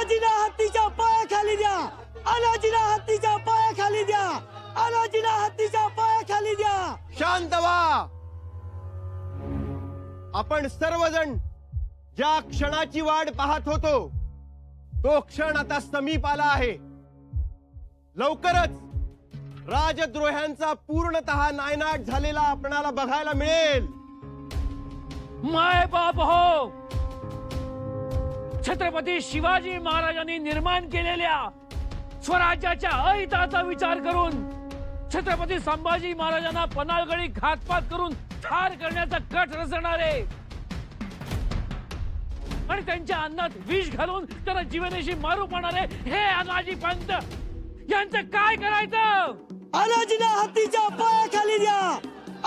अनाजीला हत्तीच्या पायाखाली द्या, अनाजीला हत्तीच्या पायाखाली द्या, अनाजीला हत्तीच्या पायाखाली द्या. शांत व्हा. आपण सर्वजण ज्या क्षणाची वाट पाहत होतो तो क्षण आता समीप आला आहे. लवकरच राजद्रोह्यांचा पूर्णतः नायनाट झालेला आपणाला बघायला मिळेल. माय बाप हो, छत्रपती शिवाजी महाराजांनी निर्माण केलेल्या स्वराज्याच्या अहिताचा विचार करून छत्रपती संभाजी महाराजांना पन्हाळगडी घातपात करून ठार करण्याचा कट रचणारे आणि त्यांच्या अन्नात विष घालून त्याला जीवनाशी मारू पाहणारे हे अनाजी पंत यांचं काय करायचं? अनाजीला हत्तीच्या पायाखाली द्या,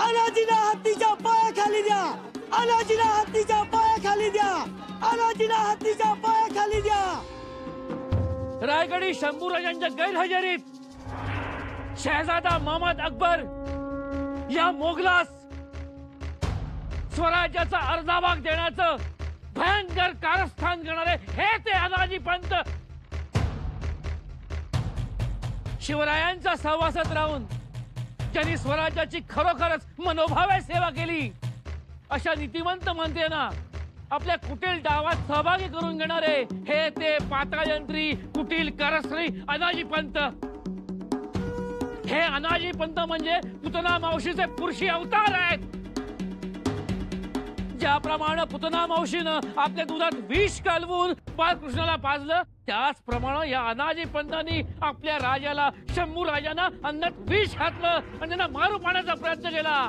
अनाजीला हत्तीच्या पायाखाली द्या, अनाजीला हत्तीच्या पायाखाली द्या, अनाजीला हत्तीच्या पायाखाली द्या. रायगडी शंभूराजांच्या गैरहजेरीत शहजादा महमद अकबर या मोगलास स्वराज्याचा अर्धा भाग देण्याचं भयंकर कारस्थान करणारे हे ते अनाजी पंत. शिवरायांच्या सहवासात राहून ज्यांनी स्वराज्याची खरोखरच मनोभावे सेवा केली अशा नीतिमंत मंत्र्यांना आपल्या कुटील डावात सहभागी करून घेणारे हे ते पाताळयंत्री कुटील कारस्थानी अनाजी पंत. हे अनाजी पंत म्हणजे पुतना मावशीचे पुरुषी अवतार आहेत. ज्याप्रमाणे पुतना मावशीनं आपल्या दुधात विष कालवून बाळकृष्णाला पाजलं त्याचप्रमाणे या अनाजी पंतांनी आपल्या राजाला शंभू राजांना अन्नात विष घातलं आणि त्यांना मारू पाण्याचा प्रयत्न केला.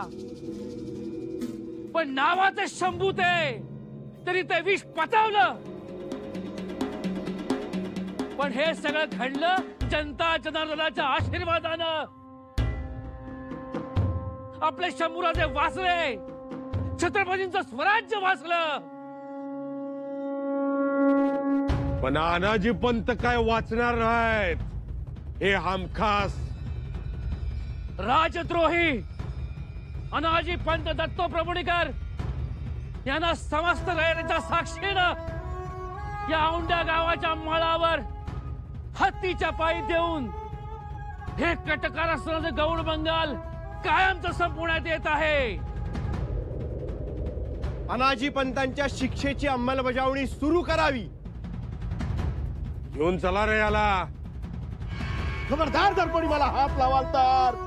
पण नावाचे शंभू ते तरी ते विष पचवलं. पण हे सगळं घडलं जनता जनार्दनाच्या आशीर्वादानं. आपले शंभूराजे वाचले, छत्रपतींचं स्वराज्य वाचलं. पण अनाजी पंत काय वाचणार नाहीत हे हमखास. राजद्रोही अनाजी पंत दत्तोप्रभुणीकर यांना समस्त रयतेच्या साक्षीनं या औंढ्या गावाच्या माळावर हत्तीच्या पायी देऊन हे कटकारस्थानाचे गौड बंगाल कायमचं संपवण्यात येत आहे. अनाजी पंतांच्या शिक्षेची अंमलबजावणी सुरू करावी. घेऊन चला रे याला. खबरदार जर कोणी मला हात लावाल तर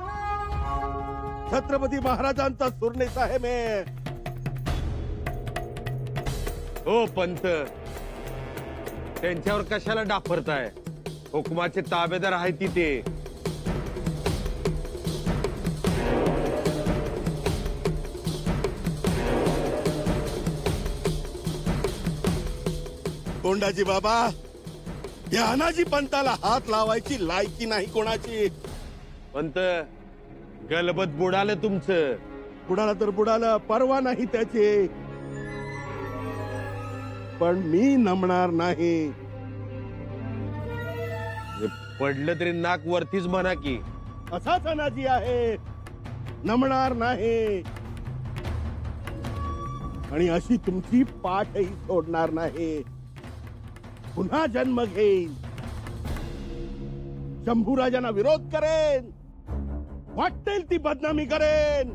छत्रपती महाराजांचा सुरनेसा आहे मी. हो पंत, त्यांच्यावर कशाला डाफरताय? हुकुमाचे ताबेदार आहे तिथे. कोंडाजी बाबा, या अनाजी पंताला हात लावायची लायकी नाही कोणाची. पंत, गलबत बुडालं तुमचं. बुडाला तर बुडालं, परवा नाही त्याची. पण मी नमणार नाही. पडलं तरी नाक वरतीच म्हणा की. असाच अनाजी आहे, नमणार नाही. आणि अशी तुमची पाठही सोडणार नाही. पुन्हा जन्म घेईन, शंभूराजांना विरोध करेन, वाटेल ती बदनामी करेन.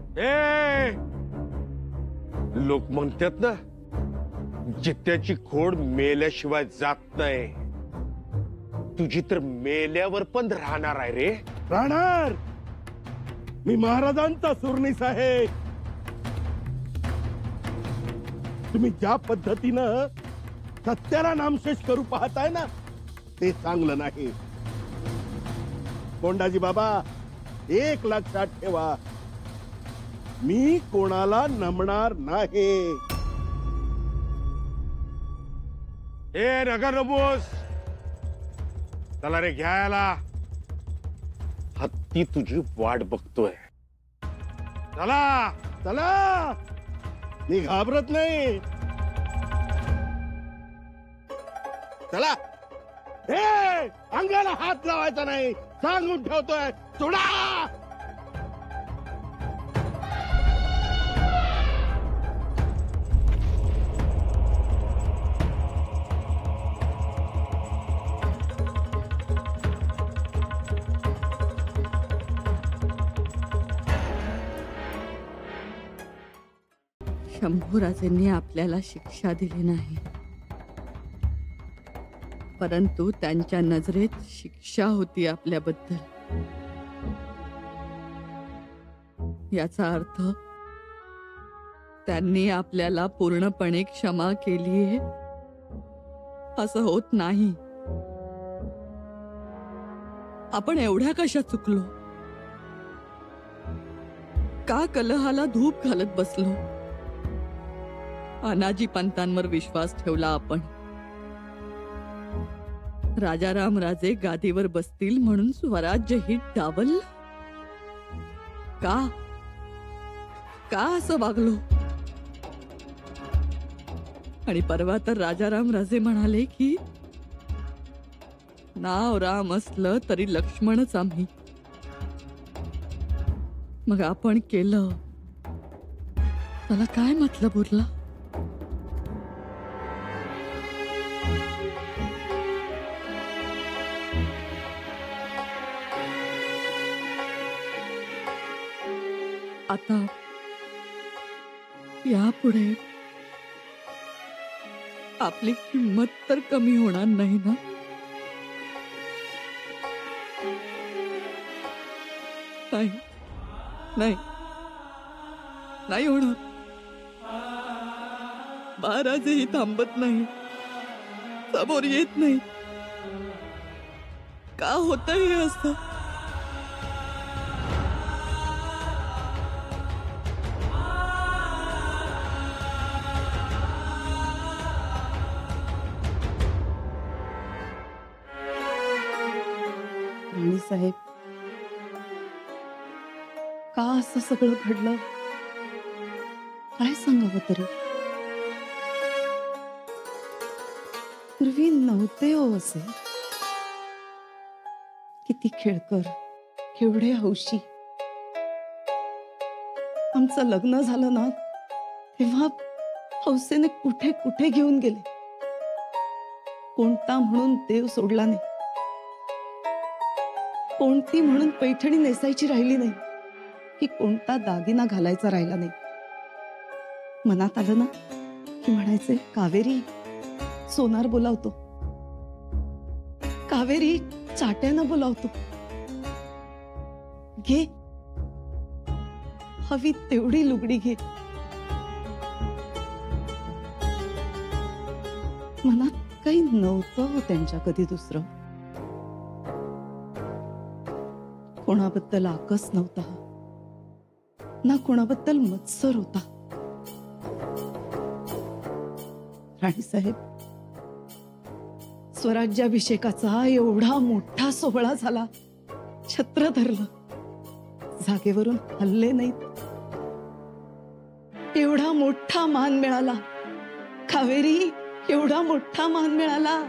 लोक म्हणतात ना, जित्याची खोड मेल्याशिवाय जात नाही. तुझी तर मेल्यावर पण राहणार आहे रे. राहणार. मी महाराजांचा सुरनीस आहे. तुम्ही ज्या पद्धतीनं सत्याला नामशेष करू पाहताय ना, ते चांगलं नाही. कोंडाजी बाबा, एक लक्षात ठेवा, मी कोणाला नमणार नाही. ए नगर नबूस, चला रे घ्यायला. हत्ती तुझी वाट बघतोय. चला चला, मी घाबरत नाही. चला. ए, अंगाला हात लावायचा नाही सांगून ठेवतोय. सोडा. शंभूराजेंनी आपल्याला शिक्षा दिली नाही, परंतु त्यांच्या नजरेत शिक्षा होती आपल्याबद्दल. याचा अर्थ त्यांनी आपल्याला पूर्णपणे क्षमा केलीये असं होत नाही. आपण एवढ्या कशा चुकलो? का कलहाला धूप घालत बसलो? अनाजी पंतांवर विश्वास ठेवला आपण. राजाराम राजे गादीवर बसतील म्हणून स्वराज्य ही डावललं. का का असं वागलो? आणि परवा तर राजाराम राजे म्हणाले की नाव राम असलं तरी लक्ष्मणच आम्ही. मग आपण केलं त्याला काय मतलब उरला? आता यापुढे आपली किंमत तर कमी होणार नाही ना? नाही नाही नाही होणार. महाराजही थांबत नाही, समोर येत नाही. का होतंय हे असं? साहेब, का असं सगळं घडलं? काय सांगावं तरी? पूर्वी नव्हते हो असे. किती खेळकर, केवढे हौशी. आमचं लग्न झालं ना तेव्हा हौसेने कुठे कुठे घेऊन गेले. कोणता म्हणून देव सोडला नाही, कोणती म्हणून पैठणी नेसायची राहिली नाही, की कोणता दागिना घालायचा राहिला नाही. मनात आलं ना की म्हणायचे, कावेरी सोनार बोलावतो, कावेरी चाट्यानं बोलावतो, घे हवी तेवढी लुगडी घे. मनात काही नव्हतं हो त्यांच्या कधी दुसरं. कोणाबद्दल आकस नव्हता ना कोणाबद्दल मत्सर होता. राणीसाहेब, स्वराज्याभिषेकाचा एवढा मोठा सोहळा झाला, छत्र धरलं, जागेवरून हल्ले नाहीत, एवढा मोठा मान मिळाला. कावेरी, एवढा मोठा मान मिळाला.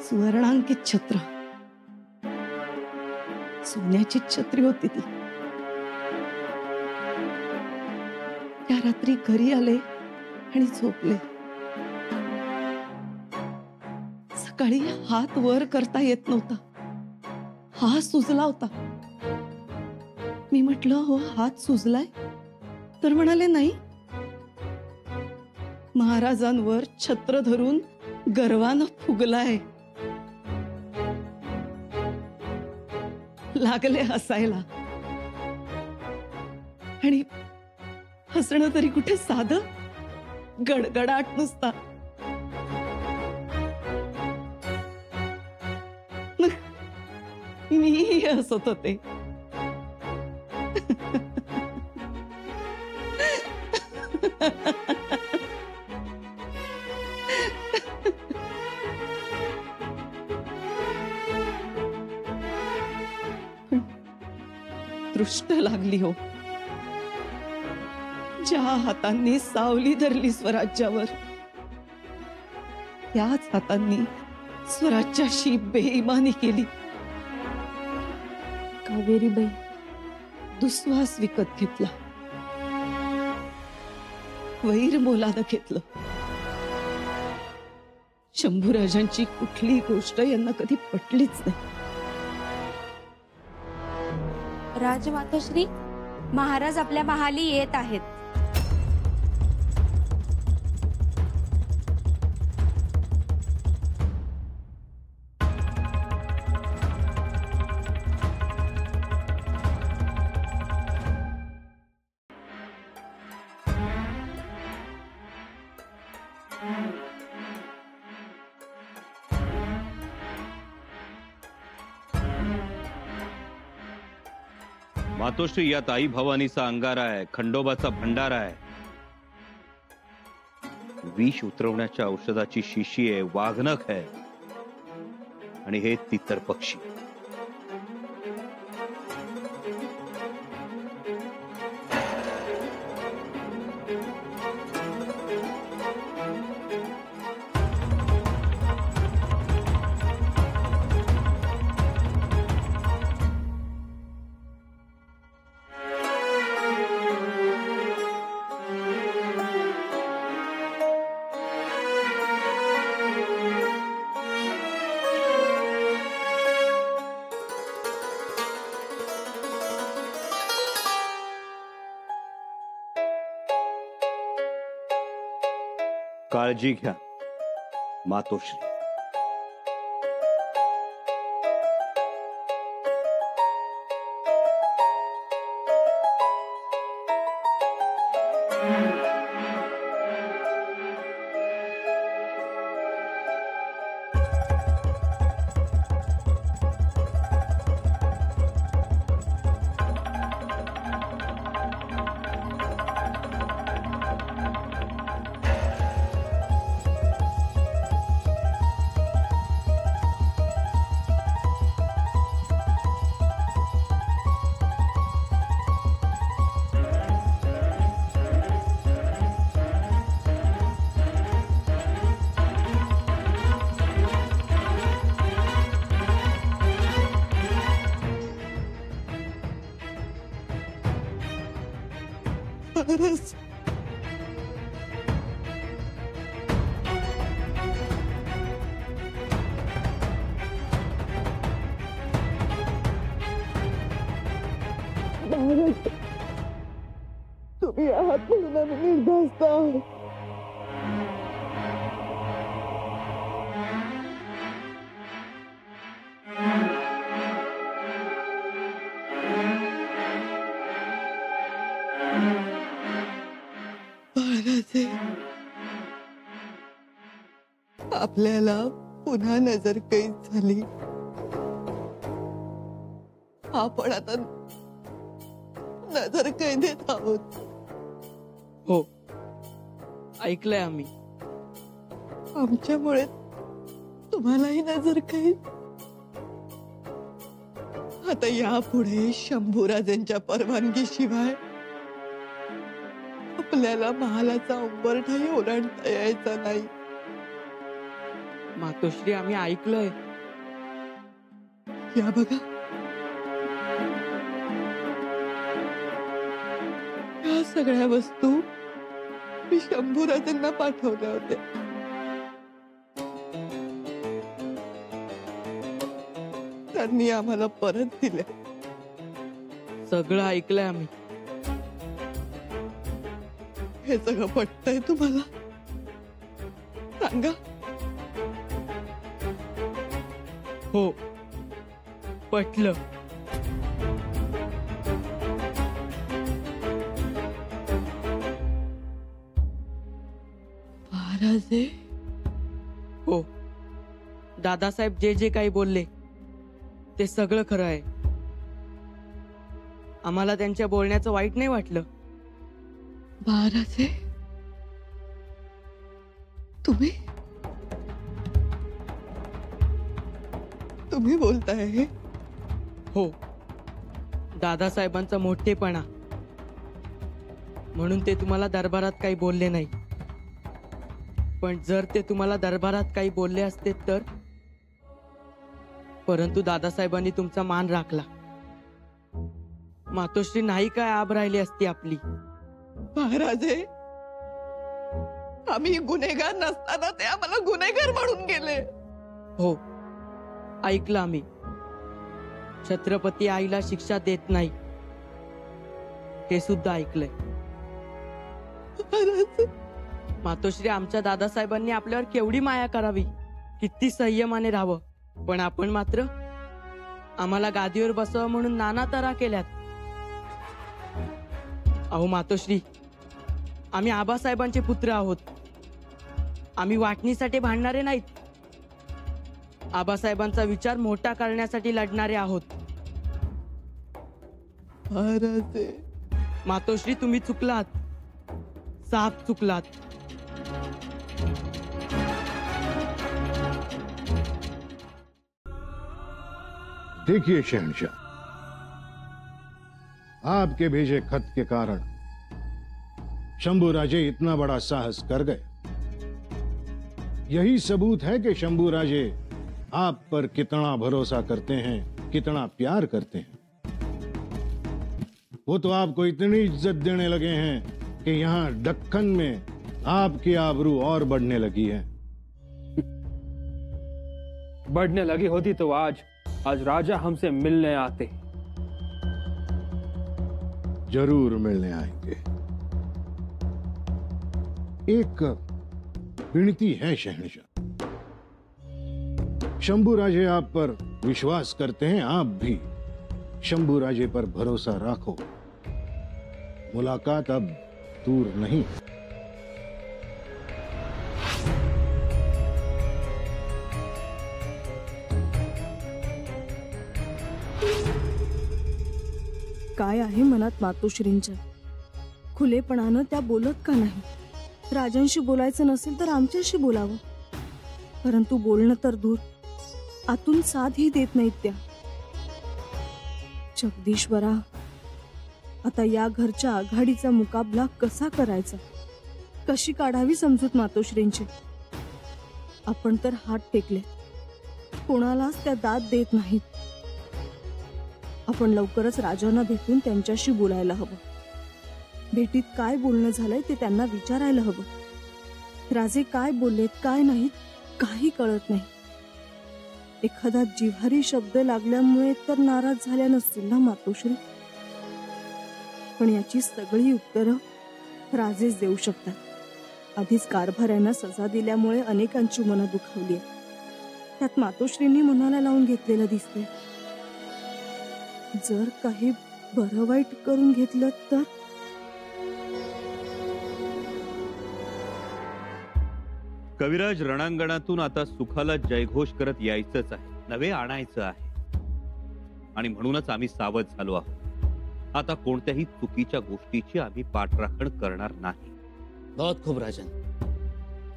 सुवर्णांकित छत्र, सोन्याची छत्री होती ती. त्या रात्री घरी आले आणि झोपले. सकाळी हात वर करता येत नव्हता, हा सुजला होता. मी म्हटलं, हो हात सुजलाय? तर म्हणाले, नाही, महाराजांवर छत्र धरून गर्वानं फुगलाय. लागले हसायला. आणि हसणं तरी कुठे साधं, गडगडाट नुसता. मी हसत होते. दृष्ट लागली हो. ज्या हातांनी सावली धरली स्वराज्यावर, त्याच हातांनी स्वराज्याशी बेईमानी केली. कावेरीबाई दुस्वास विकत घेतला, वैर मोलानं घेतलं. शंभूराजांची कुठली गोष्ट यांना कधी पटलीच नाही. राजमाताश्री, महाराज आपल्या महाली येत आहेत. मातोश्री, यात आई भवानीचा अंगारा आहे, खंडोबाचा भंडारा आहे, विष उतरवण्याच्या औषधाची शिशी आहे, वाघनख आहे आणि हे तितर पक्षी. काळजी घ्या मातोश्री. महाराज, तुम्ही आहात म्हणून आम्ही निर्धास्त आहोत. महाराजे, आपल्याला पुन्हा नजरकैद झाली. आपण आता नजरकैदेत आहोत. हो, ऐकलंय आम्ही. आमच्यामुळे तुम्हालाही नजरकैद. आता यापुढे शंभूराजांच्या परवानगीशिवाय आपल्याला महालाचा उंबरठाही ओलांडता यायचा नाही. मातोश्री, आम्ही ऐकलंय. या बघा, या सगळ्या वस्तू मी शंभूराजांना पाठवल्या होत्या. त्यांनी आम्हाला परत दिल्या. सगळं ऐकलंय आम्ही. हे सगळं पटतंय तुम्हाला? सांगा. हो, पटलं. महाराजे, हो, दादासाहेब जे जे काही बोलले ते सगळं खरं आहे. आम्हाला त्यांच्या बोलण्याचं वाईट नाही वाटलं. महाराजे, तुम्ही तुम्ही बोलताय हे? हो, दादासाहेबांचा मोठेपणा म्हणून ते तुम्हाला दरबारात काही बोलले नाही. पण जर ते तुम्हाला दरबारात काही बोलले असते तर. परंतु दादासाहेबांनी तुमचा मान राखला. मातोश्री नाही काय आब राहिली असती आपली. महाराजे, आम्ही गुन्हेगार नसताना ते आम्हाला गुन्हेगार म्हणून गेले. हो, ऐकलं आम्ही. छत्रपती आईला शिक्षा देत नाही, हे सुद्धा ऐकलंय. मातोश्री, आमच्या दादासाहेबांनी आपल्यावर केवढी माया करावी, किती संयमाने राहावं, पण आपण मात्र आम्हाला गादीवर बसवा म्हणून नाना तऱ्हा केल्यात. अहो मातोश्री, आम्ही आबासाहेबांचे पुत्र आहोत. आम्ही वाटणीसाठी भांडणारे नाहीत. आबासाहेबांचा विचार मोठा करण्यासाठी लढणारे आहोत. मातोश्री, तुम्ही चुकलात, साफ चुकलात. देखिए शहंशाह, आपके भेजे खत के कारण शंभूराजे इतना बड़ा साहस कर गए. यही सबूत है कि शंभूराजे आप पर कितना भरोसा करते हैं, कितना प्यार करते हैं. वो तो आपको इतनी इज्जत देने लगे हैं कि यहाँ दक्कन में आपकी आबरू और बढ़ने लगी है. बढ़ने लगी होती तो आज राजा हमसे मिलने आते. जरूर मिलने आएंगे. एक विनती है शहंशाह, शंभूराजे आप पर विश्वास करते हैं, आप भी शंभूराजे पर भरोसा रखो. मुलाकात अब दूर नहीं. काय आहे मनात मातोश्रींच्या? खुलेपणानं त्या बोलत का नाही? राजांशी बोलायचं नसेल तर आमच्याशी बोलावं, परंतु बोलणं तर दूर, आतून साथही देत नाहीत त्या. जगदीश्वरा, आता या घरच्या आघाडीचा मुकाबला कसा करायचा, कशी काढावी समजूत मातोश्रींची? आपण तर हात टेकले, कोणालाच त्या दाद देत नाहीत. आपण लवकरच राजांना भेटून त्यांच्याशी बोलायला हवं. भेटीत काय बोलणं झालंय ते त्यांना विचारायला हवं. राजे काय बोललेत काय नाहीत काही कळत नाही. एखादा जिव्हारी शब्द लागल्यामुळे तर नाराज झाल्या नसतील ना मातोश्री? पण याची सगळी उत्तरं राजेच देऊ शकतात. आधीच कारभाऱ्यांना सजा दिल्यामुळे अनेकांची मनं दुखावली आहेत. त्यात मातोश्रींनी मनाला लावून घेतलेलं दिसतंय. जर काही बरं वाईट करून घेतलं तर? कविराज, रणांगणातून आता सुखाला जयघोष करत यायचंच आहे, नवे आणायचं आहे. आणि म्हणूनच आम्ही सावध झालो आहोत. आता कोणत्याही चुकीच्या गोष्टीची आम्ही पाठराखण करणार नाही. बहुत खूप राजन.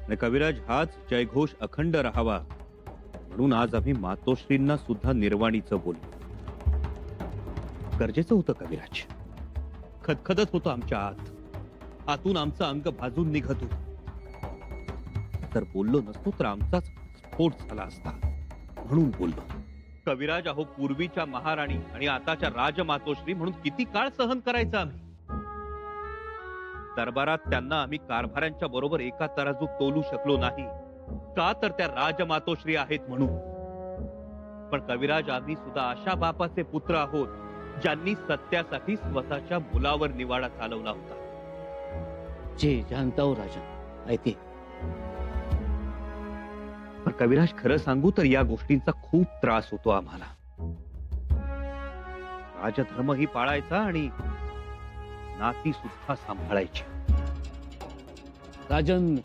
आणि कविराज, हाच जयघोष अखंड राहावा म्हणून आज आम्ही मातोश्रींना सुद्धा निर्वाणीचं बोललो. गरजेचं होतं कविराज. खदखदत होतं आमच्या आत, आतून आमचं अंग भाजून निघत होतं. तर बोललो नसतो तर आमचाच स्फोट झाला असता म्हणून बोललो. कविराज, अहो पूर्वीच्या महाराणी आणि आताच्या राजमातोश्री म्हणून किती काळ सहन करायचं आम्ही? दरबारात त्यांना आम्ही कारभाऱ्यांच्या बरोबर एका तराजूत तोलू शकलो नाही का? तर त्या राजमातोश्री आहेत म्हणून. पण कविराज, आम्ही सुद्धा अशा बापाचे पुत्र आहोत ज्यांनी सत्यासाठी स्वतःच्या मुलावर निवाडा चालवला होता. जी जानता हो राजन, ऐकते. पण कविराज, खरं सांगू तर या गोष्टींचा खूप त्रास होतो आम्हाला. राजधर्मही पाळायचा आणि नाती सुद्धा सांभाळायची. राजन,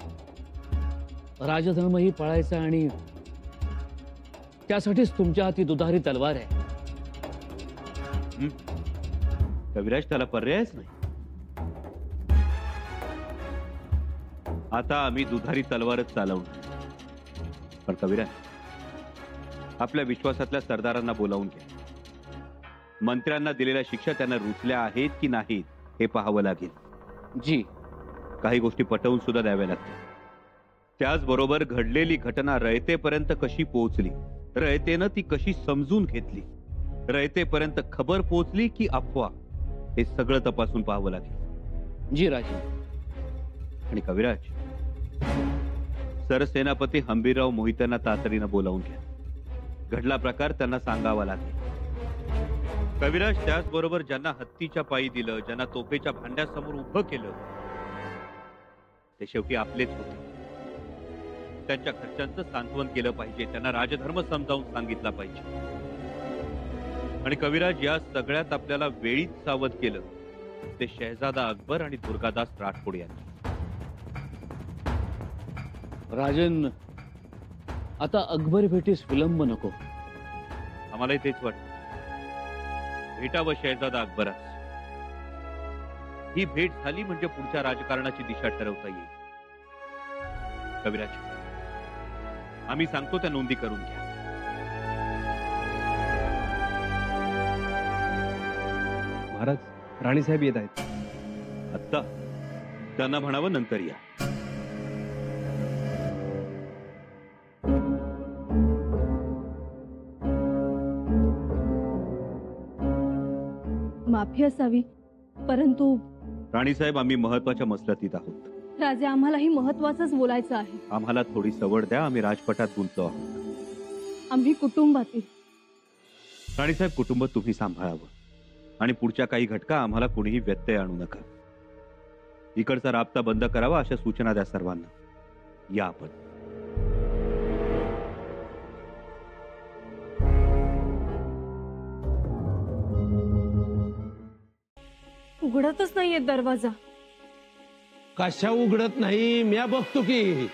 राजधर्मही पाळायचा आणि त्यासाठीच तुमच्या हाती दुधारी तलवार आहे. कविराज, त्याला पर्यायच नाही. आता आम्ही दुधारी तलवारच चालवणार. पण कविराज, आपल्या विश्वासातल्या सरदारांना बोलावून घ्या. मंत्र्यांना दिलेल्या शिक्षा त्यांना रुचल्या आहेत की नाहीत हे पाहावं लागेल. जी. काही गोष्टी पटवून सुद्धा द्याव्या लागतील. त्याचबरोबर घडलेली घटना रयतेपर्यंत कशी पोहोचली, रयतेनं ती कशी समजून घेतली, रयतेपर्यंत खबर पोहोचली की अफवा, हे सगळं तपासून पाहावं लागेल. जी राजे. आणि कविराज, सरसेनापती हंबीरराव मोहित्यांना तातडीनं बोलावून घ्या. घडला प्रकार त्यांना सांगावा लागेल. कविराज त्याचबरोबर ज्यांना हत्तीच्या पायी दिलं, ज्यांना तोफेच्या भांड्यासमोर उभं केलं, ते शेवटी आपलेच होते. त्यांच्या घरच्यांचं सांत्वन केलं पाहिजे, त्यांना राजधर्म समजावून सांगितला पाहिजे. आणि कविराज या सगळ्यात आपल्याला वेळीच सावध केलं ते शहजादा अकबर आणि दुर्गादास राठोड यांनी. राजन, आता अकबर भेटीस विलंब नको. आम्हालाही तेच वाटतं. भेटावं शहजादा अकबरास. ही भेट झाली म्हणजे पुढच्या राजकारणाची दिशा ठरवता येईल. कविराज, आम्ही सांगतो त्या नोंदी करून घ्या. महाराज, राणीसाहेब येत आहेत. आत्ता त्यांना म्हणावं नंतर या. माफी असावी, परंतु राणीसाहेब, आम्ही महत्वाच्या मसलतीत आहोत. राजे, आम्हालाही महत्वाचंच बोलायचं आहे. आम्हाला थोडी सवड द्या. आम्ही राजपटात गुंतलो आहोत. आम्ही कुटुंबातील. राणीसाहेब, कुटुंब तुम्ही सांभाळावं आणि पुढच्या काही घटका आम्हाला कोणीही व्यत्यय आणू नका. इकडचा राबता बंद करावा अशा सूचना द्या सर्वांना. या आपण. उघडतच नाहीये दरवाजा. कशा उघडत नाही? म्या बघतो की.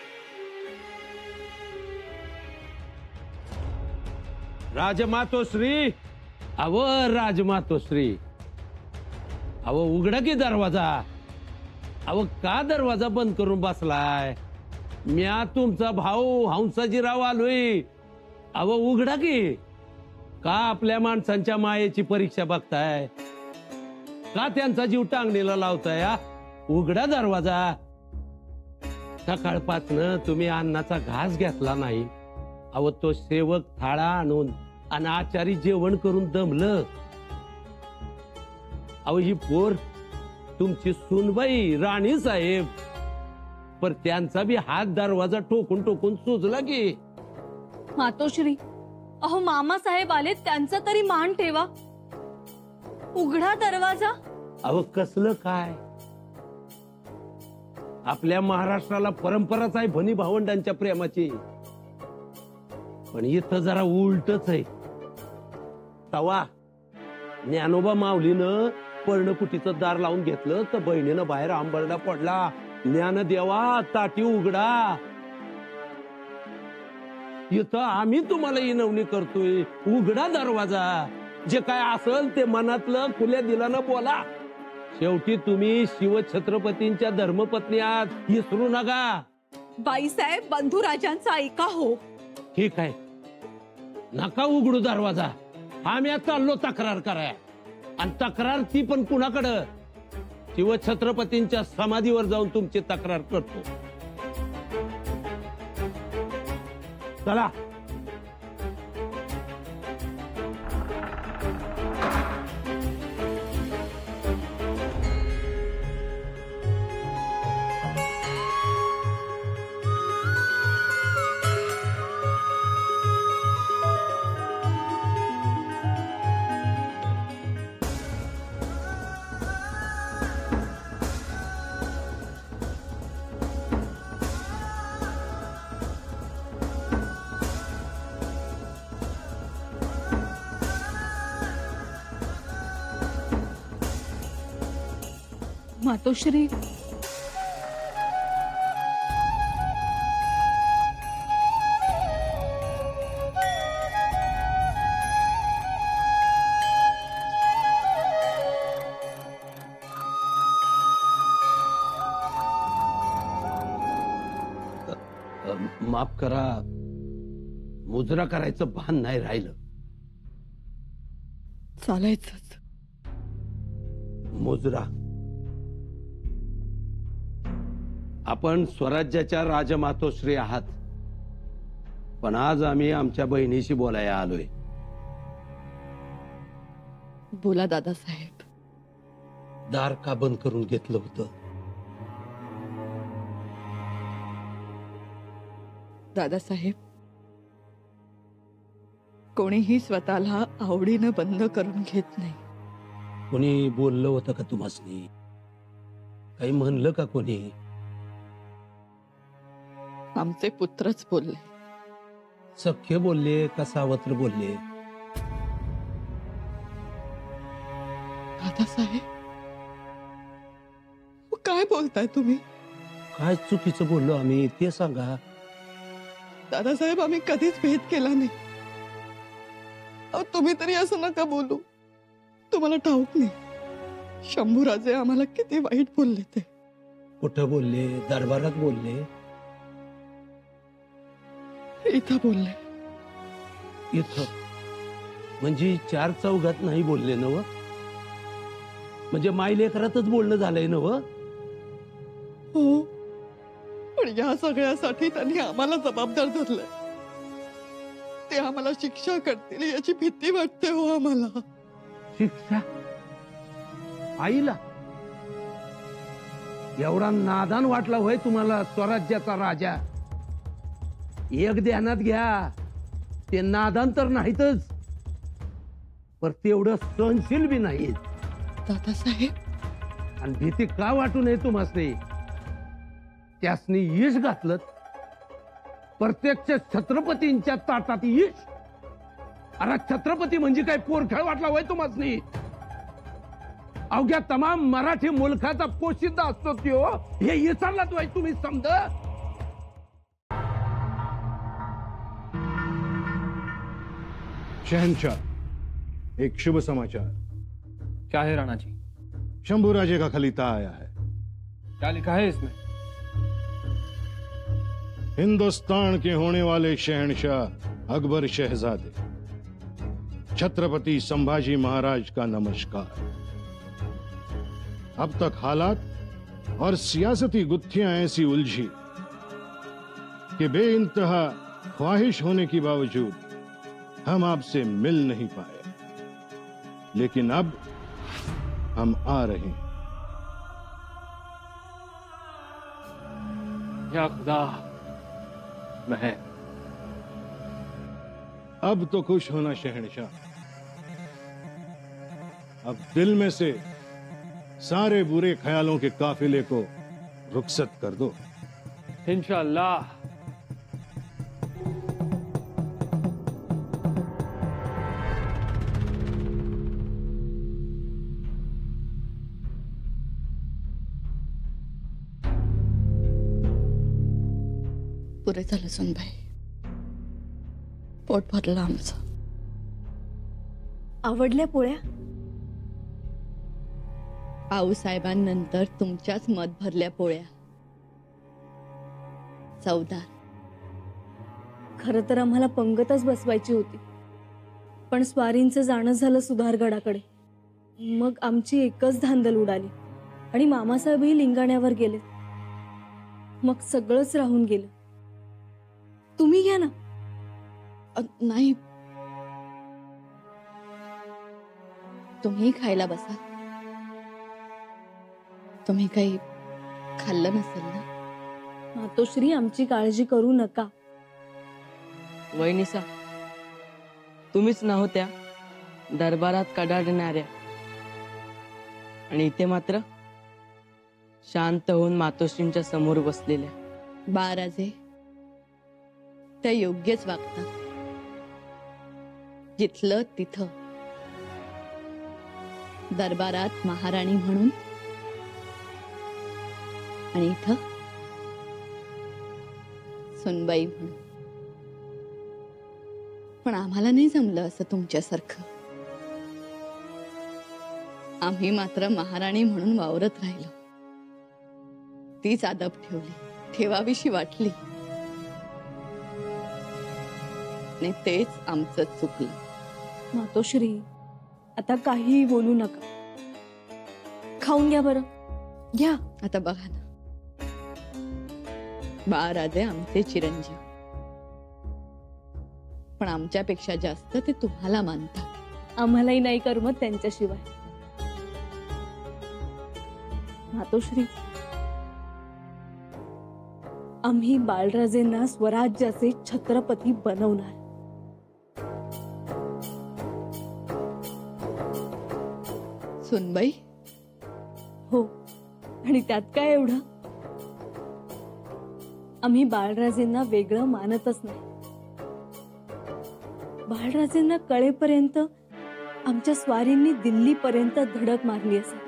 राजमातोश्री, अव राजमातोश्री, अव उघडा की दरवाजा. अव का दरवाजा बंद करून बसलाय? म्या तुमचा भाऊ हंसाजीराव आलोय. अव उघडा की. का आपल्या माणसांच्या मायेची परीक्षा बघताय? का त्यांचा जीव टांगणीला लावताय? उघडा दरवाजा. सकाळपासनं तुम्ही अन्नाचा घास घेतला नाही. अव तो सेवक थाळा आणून आणि आचारी जेवण करून दमलं. अव ही पोर तुमची सुनबाई राणी साहेब, पर त्यांचा बी हात दरवाजा टोकून टोकून सुजला की. मातोश्री, अहो मामा साहेब आले, त्यांचा तरी मान ठेवा. उघडा दरवाजा. अव कसलं काय? आपल्या महाराष्ट्राला परंपराच आहे भनी भावंडांच्या प्रेमाची. पण इथं जरा उलटच आहे. तवा ज्ञानोबा माऊलीनं पर्णकुटीचं दार लावून घेतलं तर बहिणीनं बाहेर आंबरडा पडला. ज्ञानदेवा, ताटी उघडा. इथं आम्ही तुम्हाला विनवणी करतोय, उघडा दरवाजा. जे काय असेल ते मनातलं खुल्या दिलानं बोला. शेवटी तुम्ही शिवछत्रपतींच्या धर्मपत्नी आहात, विसरू नका. बाईसाहेब, बंधू राजांचा ऐका हो. ठीक आहे, नका उघडू दरवाजा. आम्ही चाललो तक्रार कराय. आणि तक्रार ती पण कुणाकडं? शिवछत्रपतींच्या समाधीवर जाऊन तुमची तक्रार करतो. चला. मातोश्री, माफ करा, मुजरा करायचं भान नाही राहिलं. चालायचंच. मुजरा. आपण स्वराज्याच्या राजमातोश्री आहात, पण आज आम्ही आमच्या बहिणीशी बोलायला आलोय. बोला दादासाहेब. दार का बंद करून घेतलं होतं? दादासाहेब, कोणीही स्वतःला आवडीनं बंद करून घेत नाही. कोणी बोललं होतं का तुम्हासनी? काही म्हणलं का कोणी? आमचे पुत्रच बोलले. सख्य बोलले का सावत्र बोलले? दादासाहेब काय बोलताय तुम्ही? काय चुकीचं बोललो आम्ही ते सांगा. दादासाहेब आम्ही कधीच भेद केला नाही. अहो तुम्ही तरी असं नका बोलू. तुम्हाला ठाऊक नाही शंभूराजे आम्हाला किती वाईट बोलले ते. कुठं बोलले? दरबारात बोलले? इथं बोलले. इथं म्हणजे चार चौघात नाही बोलले नव? म्हणजे मायलेकरातच बोलणं झालंय नव? हो पण या सगळ्यासाठी त्यांनी आम्हाला जबाबदार धरलंय. ते आम्हाला शिक्षा करतील याची भीती वाटते हो आम्हाला. शिक्षा? आईला एवढा नादान वाटला होय तुम्हाला स्वराज्याचा राजा? एक ध्यानात घ्या, ते नादान तर नाहीतच पर तेवढं सहनशील बी नाहीत. दादासाहेब आणि भीती का वाटू नये तुम्हासनी? त्यासनी यश घातलं प्रत्यक्ष छत्रपतींच्या ताटात यश. अरे छत्रपती म्हणजे काय पोरखेळ वाटला होय तुम्हासनी? अवघ्या तमाम मराठी मुलखाचा पोशिंदा असतो त्यो हे विसरलात होय तुम्ही समज. शहनशाह, एक शुभ समाचार. क्या है राणा जी? शंभू राजे का खलीता आया है. क्या लिखा है इसमें? हिंदुस्तान के होने वाले शहनशाह अकबर शहजादे छत्रपति संभाजी महाराज का नमस्कार. अब तक हालात और सियासती गुत्थियां ऐसी उलझी कि बेइंतहा ख्वाहिश होने के बावजूद हम आपसे मिल नहीं पाए, लेकिन अब हम आ रहे हैं. या खुदा, मैं अब तो खुश होना शहनशाह. अब दिल में से सारे बुरे ख्यालों के काफिले को रुखसत कर दो. इंशाअल्लाह. पुरे झालं सुनबाई. पोट भरलं आमचं. आवडल्या पोळ्या? आऊसाहेबांनंतर तुमच्याच मत भरल्या पोळ्या. चवदार. खरं तर आम्हाला पंगतच बसवायची होती, पण स्वारींचं जाणं झालं सुधारगडाकडे. मग आमची एकच धांदल उडाली आणि मामासाहेबही लिंगाण्यावर गेले. मग सगळंच राहून गेलं. तुम्ही घ्या ना. नाही, तुम्ही खायला बसा. तुम्ही काही खाल्लं नसेल ना? मातोश्री आमची काळजी करू नका. वहिनीसा, तुम्हीच नव्हत्या दरबारात कडाडणाऱ्या आणि इथे मात्र शांत होऊन मातोश्रींच्या समोर बसलेल्या. बाळराजे त्या योग्यच वागतात. जिथलं तिथं दरबारात महाराणी म्हणून आणि इथं सुनबाई म्हणून. पण आम्हाला नाही जमलं असं तुमच्यासारखं. आम्ही मात्र महाराणी म्हणून वावरत राहिलो. तीच आदब ठेवली, ठेवावीशी वाटली. आणि तेच आमचं चुकलं. मातोश्री आता काहीही बोलू नका. खाऊन घ्या बरं. घ्या. आता बघा ना, बाळराजे आमचे चिरंजीव, पण आमच्यापेक्षा जास्त ते तुम्हाला मानतात. आम्हालाही नाही करमत त्यांच्याशिवाय. मातोश्री, आम्ही बाळराजेंना स्वराज्याचे छत्रपती बनवणार. सुनबाई हो, आणि त्यात काय एवढं? आम्ही बाळराजेंना वेगळं मानतच नाही. बाळराजेंना कळेपर्यंत आमच्या स्वारींनी दिल्लीपर्यंत धडक मारली असेल.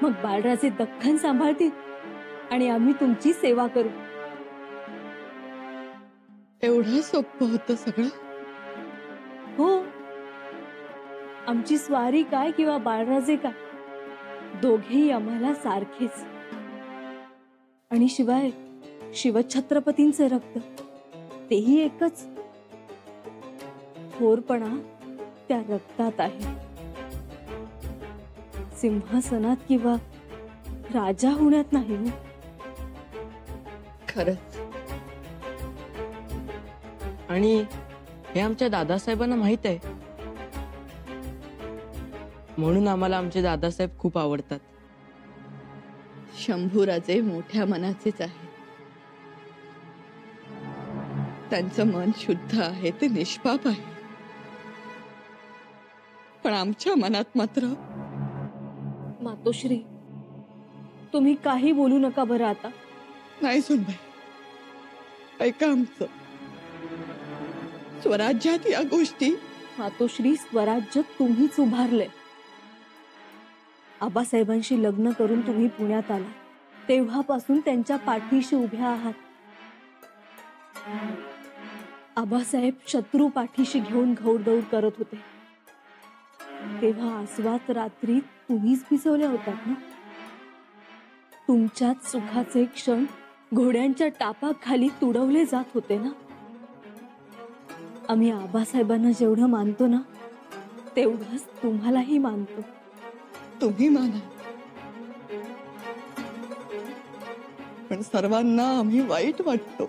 मग बाळराजे दख्खन सांभाळतील आणि आम्ही तुमची सेवा करू. एवढं सोपं होतं सगळं? हो, आमची स्वारी काय किंवा बाळराजे काय, दोघेही आम्हाला सारखेच. आणि शिवाय शिवछत्रपतींचे रक्त तेही एकच. थोरपणा त्या रक्तात आहे. सिंहासनात किंवा राजा होण्यात नाही. खरंच. आणि हे आमच्या दादासाहेबांना माहित आहे, म्हणून आम्हाला आमचे दादासाहेब खूप आवडतात. शंभूराजे मोठ्या मनाचेच आहे. त्यांचं मन शुद्ध आहे, ते निष्पाप आहे. पण आमच्या मनात मात्र. मातोश्री, तुम्ही काही बोलू नका बरं आता. नाही सुनबाई, ऐका आमचं. स्वराज्यात या गोष्टी. मातोश्री, स्वराज्य तुम्हीच उभारले. आबासाहेबांशी लग्न करून तुम्ही पुण्यात आला तेव्हापासून त्यांच्या पाठीशी उभ्या आहात. आबासाहेब शत्रू पाठीशी घेऊन घौडदौड करत होते तेव्हा आस्वात रात्री तुम्हीच भिजवल्या होतात ना. तुमच्याच सुखाचे क्षण घोड्यांच्या टापाखाली तुडवले जात होते ना. आम्ही आबासाहेबांना जेवढं मानतो ना तेवढंच तुम्हालाही मानतो. तुम्ही माना, पण सर्वांना आम्ही वाईट वाटतो.